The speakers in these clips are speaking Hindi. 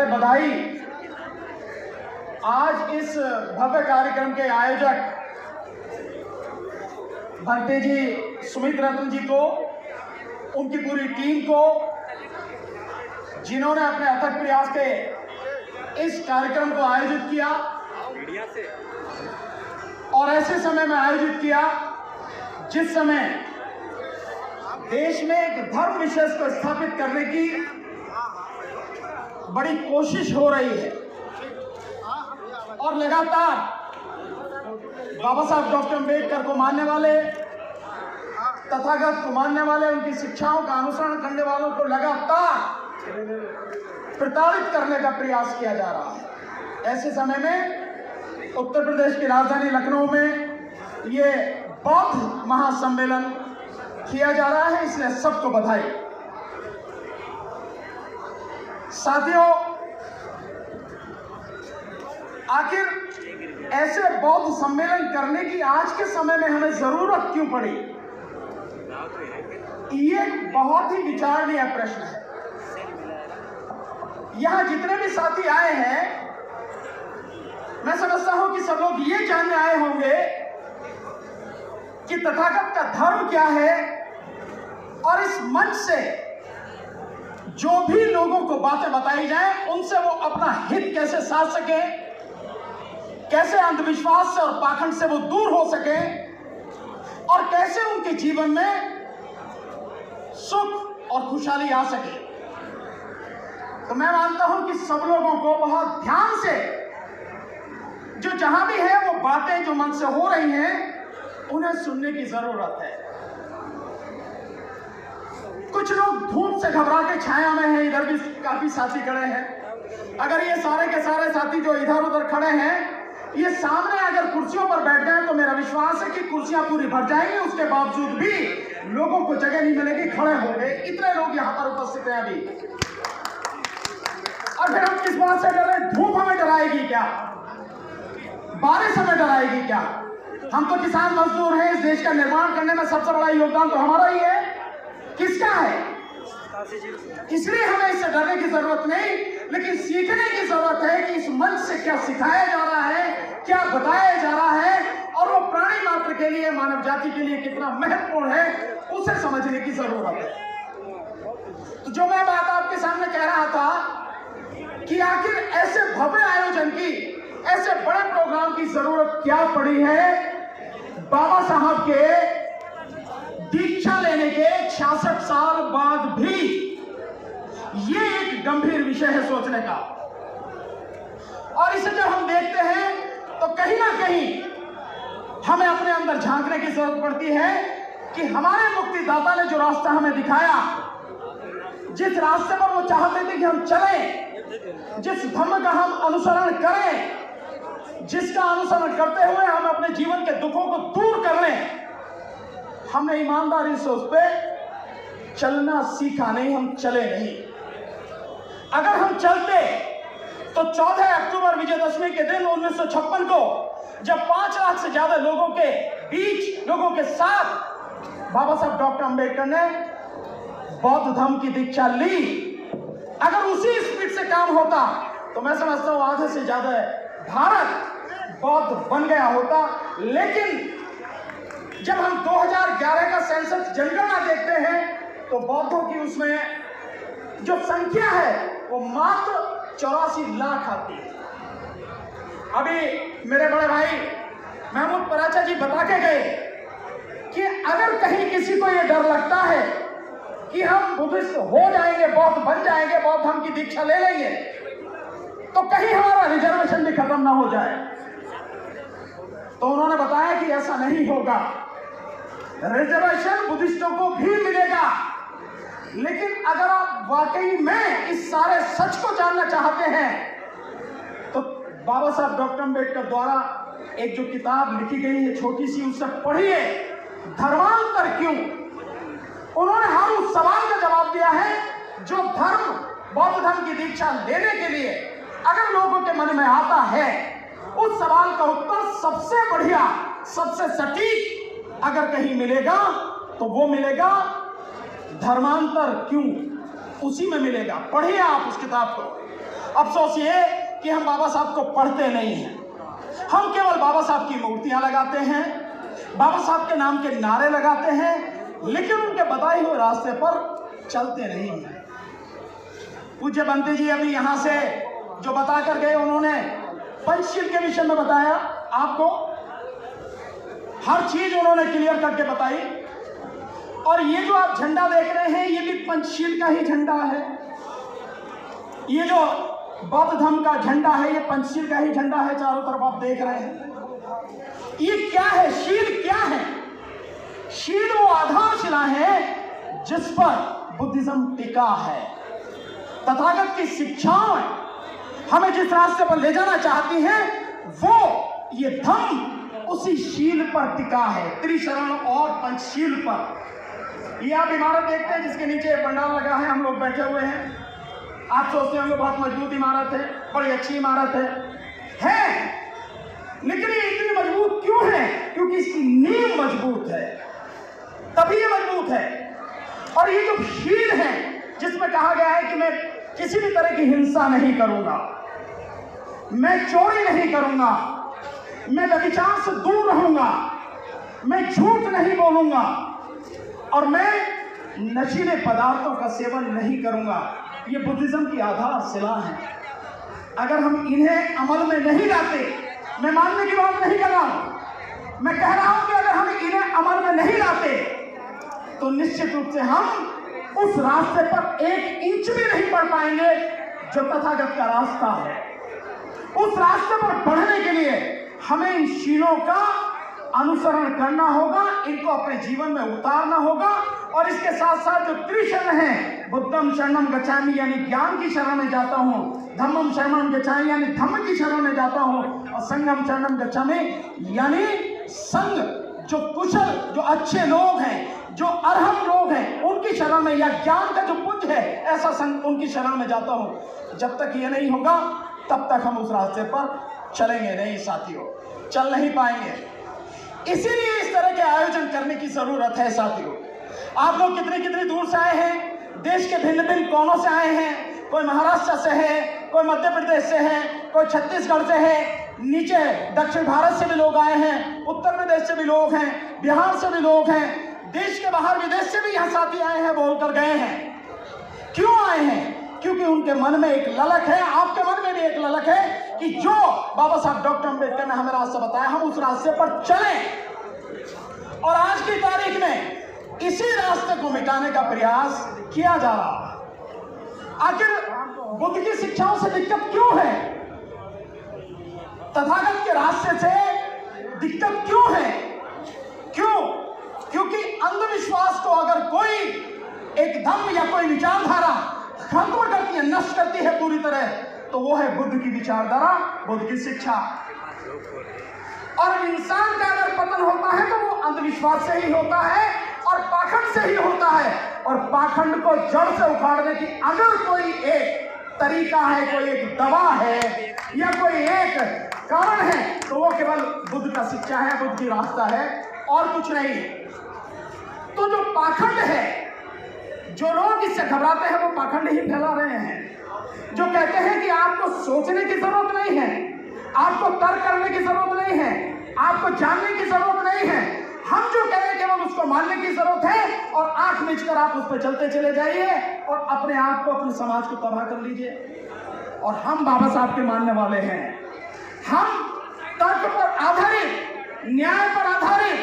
पहले बधाई। आज इस भव्य कार्यक्रम के आयोजक भंते जी, सुमित रतन जी को, उनकी पूरी टीम को, जिन्होंने अपने अथक प्रयास के इस कार्यक्रम को आयोजित किया और ऐसे समय में आयोजित किया जिस समय देश में एक धर्म विशेष को स्थापित करने की बड़ी कोशिश हो रही है और लगातार बाबा साहब डॉक्टर अम्बेडकर को मानने वाले, तथागत को मानने वाले, उनकी शिक्षाओं का अनुसरण करने वालों को लगातार प्रताड़ित करने का प्रयास किया जा रहा है। ऐसे समय में उत्तर प्रदेश की राजधानी लखनऊ में ये बौद्ध महासम्मेलन किया जा रहा है, इसलिए सबको बधाई। साथियों, आखिर ऐसे बौद्ध सम्मेलन करने की आज के समय में हमें जरूरत क्यों पड़ी? ये बहुत ही विचारणीय प्रश्न है। यहां जितने भी साथी आए हैं, मैं समझता हूं कि सब लोग ये जानने आए होंगे कि तथागत का धर्म क्या है और इस मंच से जो भी लोगों को बातें बताई जाए उनसे वो अपना हित कैसे साध सके, कैसे अंधविश्वास से और पाखंड से वो दूर हो सके और कैसे उनके जीवन में सुख और खुशहाली आ सके। तो मैं मानता हूं कि सब लोगों को बहुत ध्यान से जो जहां भी है वो बातें जो मन से हो रही हैं उन्हें सुनने की जरूरत है। कुछ लोग धूप से घबरा के छाया में हैं, इधर भी काफी साथी खड़े हैं। अगर ये सारे के सारे साथी जो इधर उधर खड़े हैं, ये सामने अगर कुर्सियों पर बैठ जाएं तो मेरा विश्वास है कि कुर्सियां पूरी भर जाएंगी। उसके बावजूद भी लोगों को जगह नहीं मिलेगी, खड़े हो गए। इतने लोग यहां पर उपस्थित हैं अभी। और फिर हम किस बात से डर रहे हैं? धूप हमें डराएगी क्या? बारिश हमें डराएगी क्या? हम तो किसान मजदूर हैं। इस देश का निर्माण करने में सबसे बड़ा योगदान तो हमारा ही है। किसका है? इसलिए हमें इससे डरने की जरूरत नहीं, लेकिन सीखने की जरूरत है कि इस मंच से क्या सिखाया जा रहा है, क्या बताया जा रहा है और वो प्राणी मात्र के लिए, मानव जाति के लिए कितना महत्वपूर्ण है, उसे समझने की जरूरत है। तो जो मैं बात आपके सामने कह रहा था कि आखिर ऐसे भव्य आयोजन की, ऐसे बड़े प्रोग्राम की जरूरत क्या पड़ी है बाबा साहब के दीक्षा लेने के 66 साल बाद भी? ये एक गंभीर विषय है सोचने का। और इसे जब हम देखते हैं तो कहीं ना कहीं हमें अपने अंदर झांकने की जरूरत पड़ती है कि हमारे मुक्तिदाता ने जो रास्ता हमें दिखाया, जिस रास्ते पर वो चाहते थे कि हम चलें, जिस धर्म का हम अनुसरण करें, जिसका अनुसरण करते हुए हम अपने जीवन के दुखों को दूर कर लें, हमने ईमानदारी से उस पर चलना सीखा नहीं, हम चले नहीं। अगर हम चलते तो 14 अक्टूबर विजयदशमी के दिन 1956 को, जब 5 लाख से ज्यादा लोगों के बीच, लोगों के साथ बाबा साहब डॉक्टर अम्बेडकर ने बौद्ध धर्म की दीक्षा ली, अगर उसी स्पीड से काम होता तो मैं समझता हूं आधे से ज्यादा भारत बौद्ध बन गया होता। लेकिन जब हम 2011 का सेंसस जनगणना देखते हैं तो बौद्धों की उसमें जो संख्या है वो मात्र 84 लाख आती है। अभी मेरे बड़े भाई महमूद पराचा जी बता के गए कि अगर कहीं किसी को ये डर लगता है कि हम बुद्धिस्ट हो जाएंगे, बौद्ध बन जाएंगे, बौद्ध धर्म की दीक्षा ले लेंगे, तो कहीं हमारा रिजर्वेशन भी खत्म ना हो जाए। तो उन्होंने बताया कि ऐसा नहीं होगा, रिजर्वेशन बुद्धिस्टों को भी मिलेगा। लेकिन अगर आप वाकई में इस सारे सच को जानना चाहते हैं तो बाबा साहब डॉक्टर अम्बेडकर द्वारा एक जो किताब लिखी गई है छोटी सी, उससे पढ़िए, धर्मांतर क्यों। उन्होंने हर उस सवाल का जवाब दिया है जो धर्म, बौद्ध धर्म की दीक्षा लेने के लिए अगर लोगों के मन में आता है, उस सवाल का उत्तर सबसे बढ़िया, सबसे सटीक अगर कहीं मिलेगा तो वो मिलेगा धर्मांतर क्यों, उसी में मिलेगा। पढ़िए आप उस किताब को। अफसोस ये कि हम बाबा साहब को पढ़ते नहीं हैं। हम केवल बाबा साहब की मूर्तियां लगाते हैं, बाबा साहब के नाम के नारे लगाते हैं, लेकिन उनके बताए हुए रास्ते पर चलते नहीं हैं। पूज्य बंते जी अभी यहाँ से जो बता कर गए, उन्होंने पंचशील के विषय में बताया, आपको हर चीज उन्होंने क्लियर करके बताई। और ये जो आप झंडा देख रहे हैं, ये भी पंचशील का ही झंडा है। ये जो बौद्ध धर्म का झंडा है, ये पंचशील का ही झंडा है। चारों तरफ आप देख रहे हैं। ये क्या है? शील क्या है? शील वो आधारशिला है जिस पर बुद्धिज्म टिका है। तथागत की शिक्षाएं हमें जिस रास्ते पर ले जाना चाहती हैं, वो ये धम्म उसी शील पर टिका है, त्रिशरण और पंचशील पर। ये आप इमारत देखते हैं जिसके नीचे पंडाल लगा है, हम लोग बैठे हुए हैं। आप सोचते होंगे बहुत मजबूत इमारत है, बड़ी अच्छी इमारत है, लेकिन ये इतनी मजबूत क्यों है? क्योंकि इसकी नींव मजबूत है, तभी ये मजबूत है। और ये जो शील है जिसमें कहा गया है कि मैं किसी भी तरह की हिंसा नहीं करूंगा, मैं चोरी नहीं करूंगा, मैं व्यभिचार से दूर रहूंगा, मैं झूठ नहीं बोलूंगा और मैं नशीले पदार्थों का सेवन नहीं करूंगा, ये बुद्धिज्म की आधारशिला है। अगर हम इन्हें अमल में नहीं लाते, मैं मानने की बात नहीं कर रहा हूं, मैं कह रहा हूं कि अगर हम इन्हें अमल में नहीं लाते तो निश्चित रूप से हम उस रास्ते पर एक इंच भी नहीं बढ़ पाएंगे जो तथागत का रास्ता है। उस रास्ते पर बढ़ने के लिए हमें इन शीलों का अनुसरण करना होगा, इनको अपने जीवन में उतारना होगा। और इसके साथ साथ जो त्रिशरण है, बुद्धम शरणम गच्छामि यानी ज्ञान की शरण में जाता हूँ, धम्मम शरणम गच्छामि यानी धम्म की शरण में जाता हूँ, और संगम शरणम गच्छामि यानी संग, जो कुशल, जो अच्छे लोग हैं, जो अरहम लोग हैं, उनकी शरण में, या ज्ञान का जो पुंज है, ऐसा संग उनकी शरण में जाता हूँ। जब तक ये नहीं होगा तब तक हम उस रास्ते पर चलेंगे नहीं साथियों, चल नहीं पाएंगे। इसीलिए इस तरह के आयोजन करने की जरूरत है साथियों। आप लोग कितनी दूर से आए हैं, देश के भिन्न भिन्न कोनों से आए हैं। कोई महाराष्ट्र से है, कोई मध्य प्रदेश से है, कोई छत्तीसगढ़ से है, नीचे दक्षिण भारत से भी लोग आए हैं, उत्तर प्रदेश से भी लोग हैं, बिहार से भी लोग हैं, देश के बाहर विदेश से भी यहाँ साथी आए हैं, बोलकर गए हैं। क्यों आए हैं? क्योंकि उनके मन में एक ललक है, आपके मन में भी एक ललक है कि जो बाबा साहब डॉक्टर अम्बेडकर ने हमें रास्ता बताया, हम उस रास्ते पर चलें। और आज की तारीख में इसी रास्ते को मिटाने का प्रयास किया जा रहा है। आखिर बुद्ध की शिक्षाओं से दिक्कत क्यों है? तथागत के रास्ते से दिक्कत क्यों है? क्यों? क्योंकि अंधविश्वास को अगर कोई एक धम्म या कोई विचारधारा खत्म करती है, नष्ट करती है पूरी तरह, तो वो है बुद्ध की विचारधारा, बुद्ध की शिक्षा। और इंसान का अगर पतन होता है तो वो अंधविश्वास से ही होता है और पाखंड से ही होता है। और पाखंड को जड़ से उखाड़ने की अगर कोई एक तरीका है, कोई एक दवा है या कोई एक कारण है, तो वो केवल बुद्ध का शिक्षा है, बुद्ध की रास्ता है, और कुछ नहीं। तो जो पाखंड है, जो लोग इससे घबराते हैं, वो पाखंड ही फैला रहे हैं। जो कहते हैं कि आपको सोचने की जरूरत नहीं है, आपको तर्क करने की जरूरत नहीं है, आपको जानने की जरूरत नहीं है, हम जो कह रहे हैं केवल उसको मानने की जरूरत है, और आंख मीच कर आप उस पर चलते चले जाइए और अपने आप को, अपने समाज को तबाह कर लीजिए। और हम बाबा साहब के मानने वाले हैं। हम तर्क पर आधारित, न्याय पर आधारित,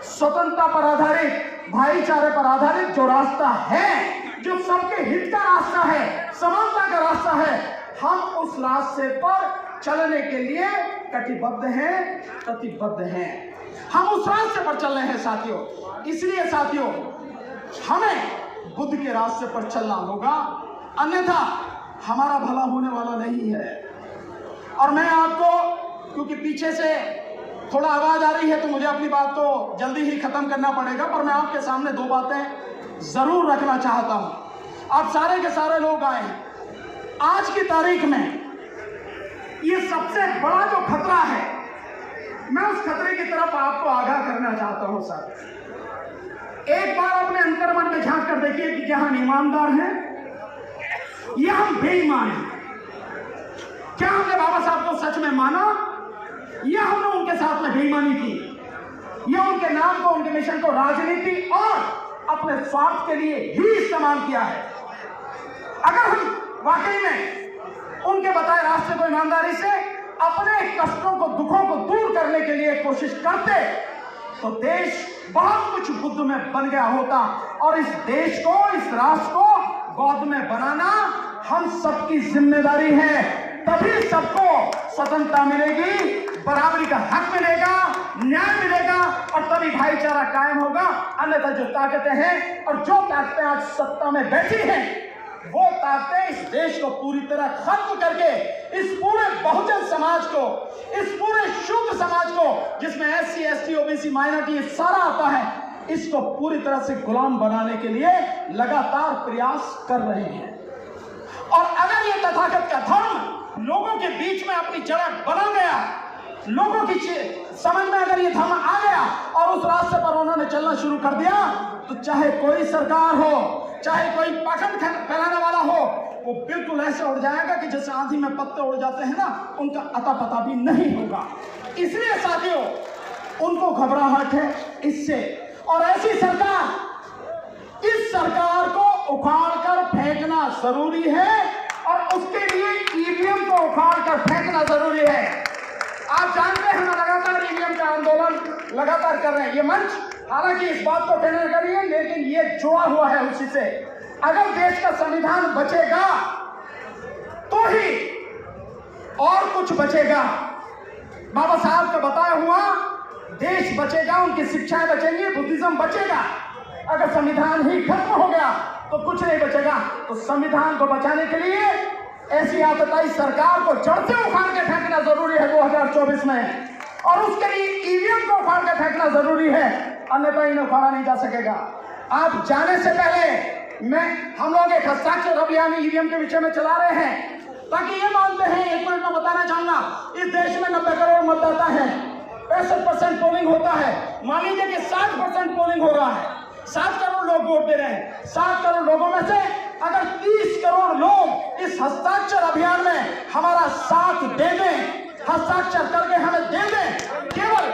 स्वतंत्रता पर आधारित, भाईचारे पर आधारित जो रास्ता है, जो सबके हित का रास्ता है, समानता का रास्ता है, हम उस रास्ते पर चलने के लिए कटिबद्ध हैं, प्रतिबद्ध हैं। हम उस रास्ते पर चल रहे हैं साथियों। इसलिए साथियों, हमें बुद्ध के रास्ते पर चलना होगा, अन्यथा हमारा भला होने वाला नहीं है। और मैं आपको, क्योंकि पीछे से थोड़ा आवाज आ रही है तो मुझे अपनी बात तो जल्दी ही खत्म करना पड़ेगा, पर मैं आपके सामने दो बातें जरूर रखना चाहता हूं। आप सारे के सारे लोग आए हैं। आज की तारीख में ये सबसे बड़ा जो खतरा है, मैं उस खतरे की तरफ आपको आगाह करना चाहता हूं। सर, एक बार अपने अंतर्मन में झांक कर देखिए कि क्या हम ईमानदार हैं या हम बेईमान हैं। क्या हमने बाबा साहब को सच में माना या हमने उनके साथ में बेईमानी की, या उनके नाम को, उनके मिशन को राजनीति और अपने स्वार्थ के लिए ही इस्तेमाल किया है? अगर हम वाकई में उनके बताए रास्ते को ईमानदारी से अपने कष्टों को, दुखों को दूर करने के लिए कोशिश करते तो देश बहुत कुछ बुद्ध में बन गया होता, और इस देश को, इस राष्ट्र को बौद्ध में बनाना हम सबकी जिम्मेदारी है। तभी सबको स्वतंत्रता मिलेगी, बराबरी का हक मिलेगा, न्याय मिलेगा, और तभी भाईचारा कायम होगा। अन्यथा जो ताकतें हैं और जो ताकतें आज सत्ता में बैठी हैं, वो ताकतें इस देश को पूरी तरह खत्म करके इस पूरे बहुजन समाज को, इस पूरे शुद्ध समाज को, जिसमें SC, ST, OBC, माइनॉरिटी ये सारा आता है, इसको पूरी तरह से गुलाम बनाने के लिए लगातार प्रयास कर रहे हैं। और अगर ये तथागत का धर्म लोगों के बीच में अपनी जगह बना गया, लोगों की समझ में अगर ये धर्म आ गया और उस रास्ते पर उन्होंने चलना शुरू कर दिया, तो चाहे कोई सरकार हो, चाहे कोई पाखंड फैलाने वाला हो, वो बिल्कुल ऐसे उड़ जाएगा कि जैसे आंधी में पत्ते उड़ जाते हैं ना, उनका अता पता भी नहीं होगा। इसलिए साथियों, उनको घबराहट है इससे, और ऐसी सरकार, इस सरकार को उखाड़ कर फेंकना जरूरी है, और उसके लिए EVM को उखाड़ कर फेंकना जरूरी है। आप जानते हैं, हम लगातार EVM का आंदोलन लगातार कर रहे हैं। ये मंच हालांकि इस बात को कहने कर रही है, लेकिन ये जुड़ा हुआ है उसी से। अगर देश का संविधान बचेगा तो ही और कुछ बचेगा। बाबा साहब का बताया हुआ देश बचेगा, उनकी शिक्षाएं बचेंगी, बुद्धिज्म बचेगा। अगर संविधान ही खत्म हो गया तो कुछ नहीं बचेगा। तो संविधान को बचाने के लिए ऐसी आतताई सरकार को जड़ से उखाड़ के फेंकना जरूरी है 2024 में, और उसके लिए EVM को उखाड़ के फेंकना जरूरी है, अन्यथा इन्हें उखाड़ा नहीं जा सकेगा। आप जाने से पहले हम लोग एक हस्ताक्षर अभियान EVM के विषय में चला रहे हैं, ताकि ये मानते हैं, 1 मिनट में बताना चाहूंगा, इस देश में 90 करोड़ मतदाता है, 65% पोलिंग होता है। मान लीजिए कि 60% पोलिंग हो रहा है, 7 करोड़ लोग वोट दे रहे हैं। 7 करोड़ लोगों में से अगर 30 करोड़ लोग इस हस्ताक्षर अभियान में हमारा साथ दे दें, हस्ताक्षर करके हमें दे दें केवल,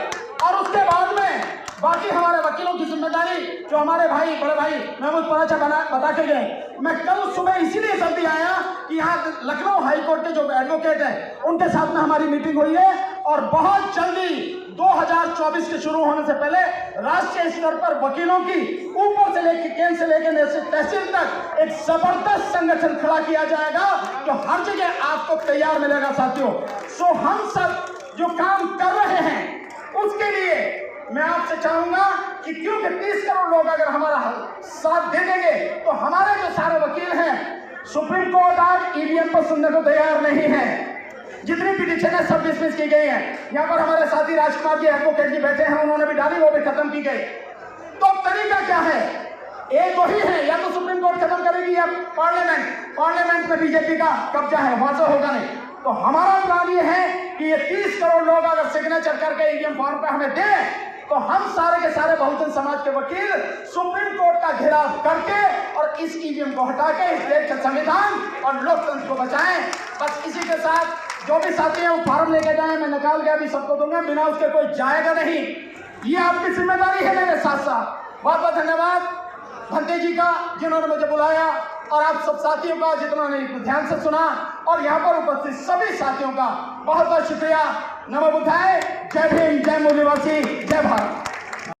और उसके बाद में बाकी हमारे वकीलों की जिम्मेदारी, जो हमारे भाई, बड़े भाई महमूद पराचा बता के गए। मैं कल सुबह इसीलिए जल्दी आया कि यहाँ लखनऊ हाईकोर्ट के जो एडवोकेट हैं, उनके साथ में हमारी मीटिंग हुई है, और बहुत जल्दी 2024 के शुरू होने से पहले राष्ट्रीय स्तर पर वकीलों की ऊपर से लेकर, केंद्र से लेकर तहसील तक एक जबरदस्त संगठन खड़ा किया जाएगा, जो हर जगह आपको तैयार मिलेगा साथियों। सो हम सब जो काम कर रहे हैं, उसके लिए मैं आपसे चाहूंगा कि क्योंकि 30 करोड़ लोग अगर हमारा साथ दे देंगे, तो हमारे जो सारे वकील हैं, सुप्रीम कोर्ट आज EVM पर सुनने को तैयार नहीं है। जितनी पिटीशन है सब डिसमिस की गई है। यहाँ पर हमारे साथी राजकुमार जी एडवोकेट जी बैठे हैं, उन्होंने भी डाली, वो भी खत्म की गई। तो अब तरीका क्या है? एक वही है, या तो सुप्रीम कोर्ट खत्म करेगी या पार्लियामेंट में बीजेपी का कब्जा है, वहां से होगा नहीं। तो हमारा प्लान ये है कि ये 30 करोड़ लोग अगर सिग्नेचर करके EVM फॉर्म पे हमें दें, तो हम सारे के सारे बहुजन समाज के वकील सुप्रीम कोर्ट का घेराव करके और इस EVM को हटा के इस देश के संविधान और लोकतंत्र को बचाएं। बस इसी के साथ जो भी साथी हैं वो फॉर्म लेके जाएं, मैं निकाल के अभी सबको दूंगा, बिना उसके कोई जाएगा नहीं। ये आपकी जिम्मेदारी है मेरे साथ साथ। बहुत बहुत धन्यवाद भंते जी का, जिन्होंने मुझे बुलाया, और आप सब साथियों का जिन्होंने ध्यान से सुना, और यहाँ पर उपस्थित सभी साथियों का बहुत बहुत शुक्रिया। नमो बुद्धाय, जय भीम, जय मूल्यवासी, जय भारत।